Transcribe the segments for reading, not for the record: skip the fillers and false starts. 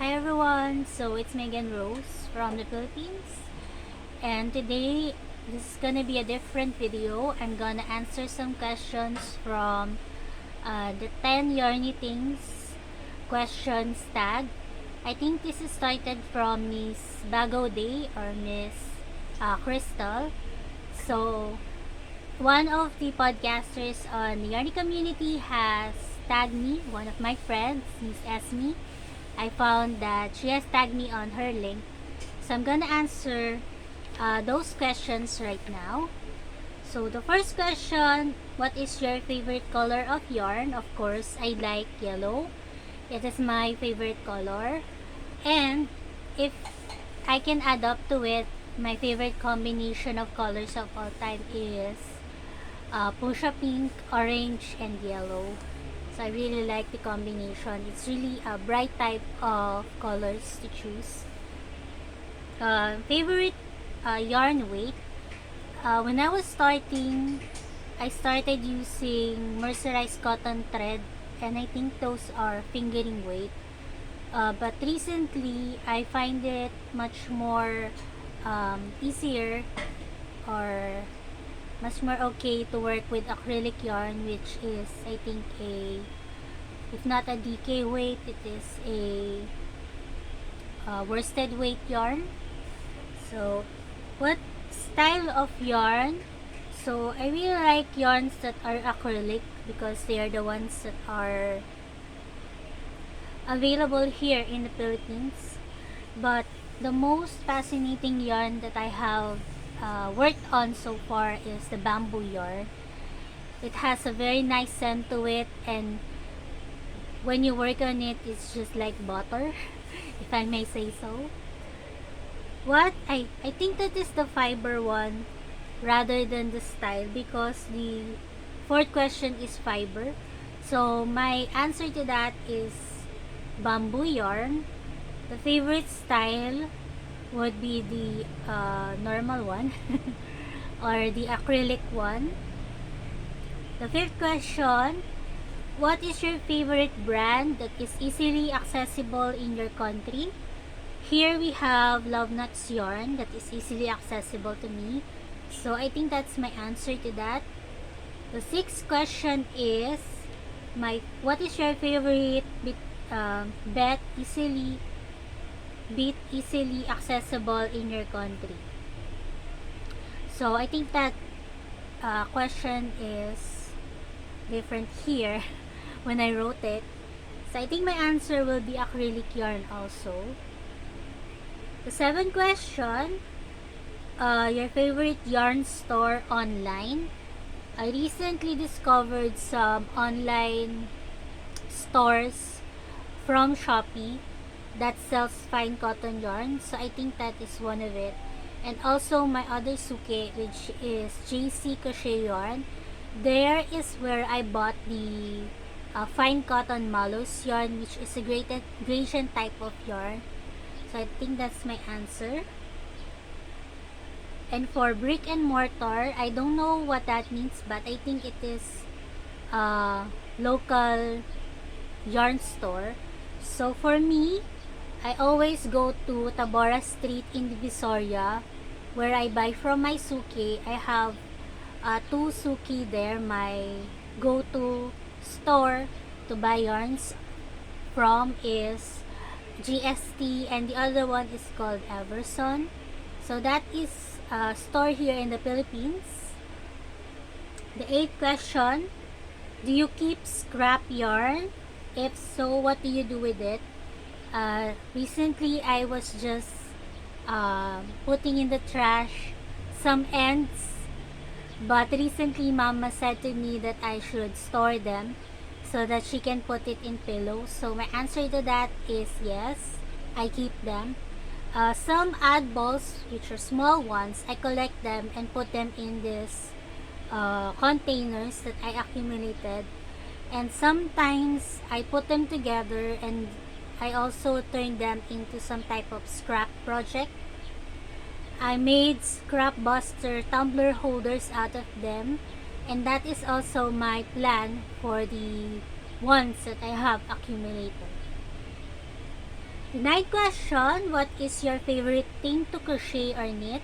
Hi everyone, so it's Megan Rose from the Philippines, and today this is gonna be a different video. I'm gonna answer some questions from the 10 yarny things questions tag. I think this is started from Miss Bago Day or Miss Crystal. So one of the podcasters on the yarny community has tagged me, one of my friends, Miss Esme. I found that she has tagged me on her link. So I'm gonna answer those questions right now. So the first question, what is your favorite color of yarn? Of course, I like yellow. It is my favorite color. And if I can add up to it, my favorite combination of colors of all time is fuchsia pink, orange, and yellow. So I really like the combination. It's really a bright type of colors to choose. Favorite yarn weight. When I was starting, I started using mercerized cotton thread, and I think those are fingering weight. But recently, I find it much more easier or much more okay to work with acrylic yarn, which is I think if not a DK weight, it is a worsted weight yarn. So what style of yarn? So I really like yarns that are acrylic because they are the ones that are available here in the Philippines. But the most fascinating yarn that I have worked on so far is the bamboo yarn. It has a very nice scent to it, and when you work on it, it's just like butter, if I may say so. What I think that is the fiber one rather than the style, because the fourth question is fiber. So my answer to that is bamboo yarn. The favorite style would be the normal one or the acrylic one. The fifth question, what is your favorite brand that is easily accessible in your country? Here we have Love Nuts yarn that is easily accessible to me. So I think that's my answer to that. The sixth question is what is your favorite bet easily accessible in your country? So I think that question is different here when I wrote it. So I think my answer will be acrylic yarn also. The seventh question, your favorite yarn store online. I recently discovered some online stores from Shopee that sells fine cotton yarn. So I think that is one of it. And also my other suke, which is JC Crochet yarn. There is where I bought the fine cotton mallows yarn, which is a gradation type of yarn. So I think that's my answer. And for brick and mortar, I don't know what that means, but I think it is a local yarn store. So for me, I always go to Tabora Street in Divisoria, where I buy from my suke. I have two suki there, my go-to store to buy yarns from is GST, and the other one is called Everson. So that is a store here in the Philippines. The eighth question, do you keep scrap yarn? If so, what do you do with it? Recently I was just putting in the trash some ends, but recently Mama said to me that I should store them so that she can put it in pillows. So my answer to that is yes, I keep them. Some ad balls, which are small ones, I collect them and put them in this containers that I accumulated, and sometimes I put them together and I also turn them into some type of scrap project. I made scrap buster tumbler holders out of them, and that is also my plan for the ones that I have accumulated. The ninth question, what is your favorite thing to crochet or knit?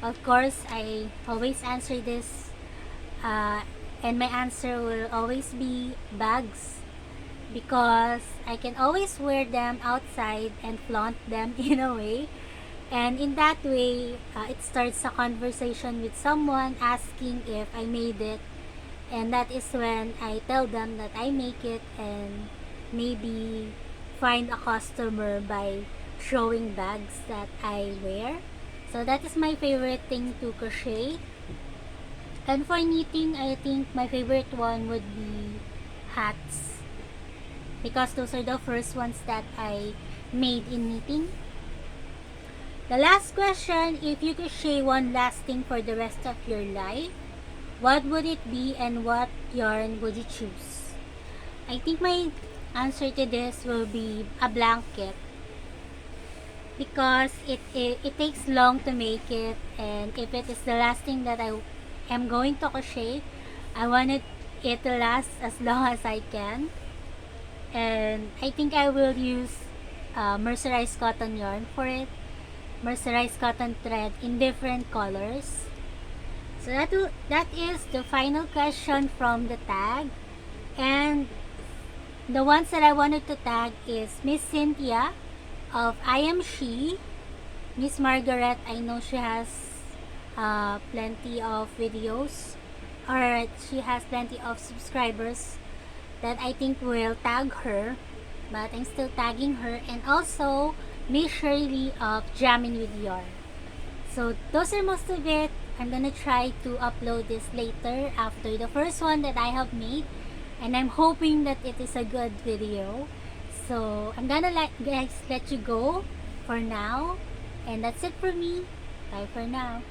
Of course, I always answer this, and my answer will always be bags, because I can always wear them outside and flaunt them in a way. And in that way, it starts a conversation with someone asking if I made it. And that is when I tell them that I make it, and maybe find a customer by showing bags that I wear. So that is my favorite thing to crochet. And for knitting, I think my favorite one would be hats, because those are the first ones that I made in knitting. The last question, if you crochet one last thing for the rest of your life, what would it be and what yarn would you choose? I think my answer to this will be a blanket, because it takes long to make it, and if it is the last thing that I am going to crochet, I wanted it to last as long as I can. And I think I will use mercerized cotton yarn for it, mercerized cotton thread in different colors. So that is the final question from the tag. And the ones that I wanted to tag is Miss Cynthia of EYEEMSHEEE, Miss Margaret. I know she has plenty of videos, or she has plenty of subscribers that I think will tag her, but I'm still tagging her. And also Miss Shirley of Jamminwithyarn. So those are most of it. I'm gonna try to upload this later after the first one that I have made, and I'm hoping that it is a good video. So I'm gonna let you go for now, and that's it for me. Bye for now.